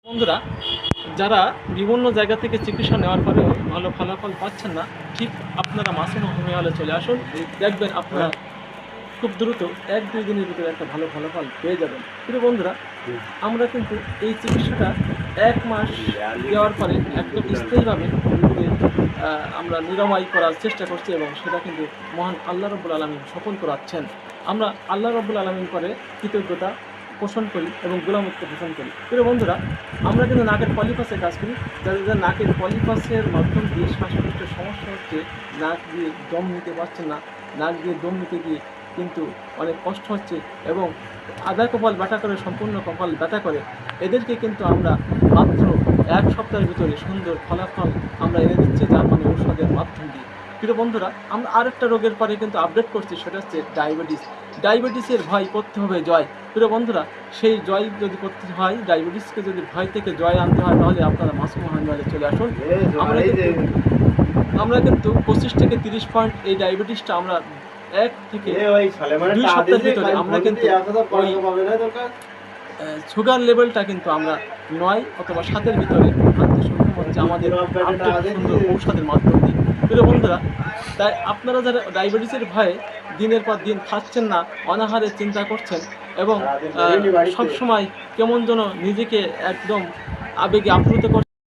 বন্ধুরা, যারা বিভিন্ন জায়গা থেকে চিকিৎসা নেওয়ার পরেও ভালো ফলাফল পাচ্ছেন না, ঠিক আপনারা মাসুম হোমিও হলে চলে আসুন। দেখবেন আপনারা খুব দ্রুত 1-2 দিনের ভিতরে একটা ভালো ফলাফল পেয়ে যাবেন। প্রিয় বন্ধুরা, আমরা কিন্তু এই চিকিৎসাটা 1 মাস দেওয়ার পরে একদম স্থায়ীভাবে রোগীদের আমরা নিরাময় করার চেষ্টা করছি এবং সেটা কিন্তু মহান আল্লাহ রাব্বুল আলামিন সফল করাচ্ছেন। আমরা আল্লাহ রাব্বুল আলামিন করে কৃতজ্ঞতা পোষণ করি এবং গোলামত্ব পোষণ করি। প্রিয় বন্ধুরা, আমরা কিন্তু নাকের পলিপাসে কাজ করি। যাদের নাকের পলিপাসের মাধ্যম দিয়ে শ্বাসকষ্টের সমস্যা হচ্ছে, নাক দিয়ে দম নিতে পারছেন না, নাক দিয়ে দম নিতে গিয়ে কিন্তু অনেক কষ্ট হচ্ছে এবং আধা কপাল ব্যথা করে, সম্পূর্ণ কপাল ব্যথা করে, এদেরকে কিন্তু আমরা মাত্র 1 সপ্তাহের ভিতরে সুন্দর ফলাফল আমরা এনে দিচ্ছি, যার মানে ঔষধের মাধ্যম দিয়ে। প্রিয় বন্ধুরা, আমরা আরেকটা রোগের পরে কিন্তু আপডেট করছি, সেটা হচ্ছে ডায়াবেটিস। ডায়াবেটিসের ভয় করতে হবে জয়। প্রিয় বন্ধুরা, সেই জয় যদি করতে হয়, ডায়াবেটিসকে যদি ভয় থেকে জয় আনতে হয়, তাহলে আপনারা মাসুম হাসপাতালে চলে আসুন। আমরা কিন্তু 25 থেকে 30 পয়েন্ট এই ডায়াবেটিসটা আমরা 1 থেকে 2 সপ্তাহের ভিতরে আমরা কিন্তু ওই সুগার লেভেলটা কিন্তু আমরা 9 অথবা 7-এর ভিতরে আনতে সক্ষম হচ্ছে আমাদের সুন্দর ঔষধের মাধ্যম দিয়ে। প্রিয় বন্ধুরা, তাই আপনারা যারা ডায়াবেটিসের ভয়ে দিনের পর দিন খাচ্ছেন না, অনাহারে চিন্তা করছেন এবং সবসময় কেমন যেন নিজেকে একদম আবেগে আপ্লুত করছেন,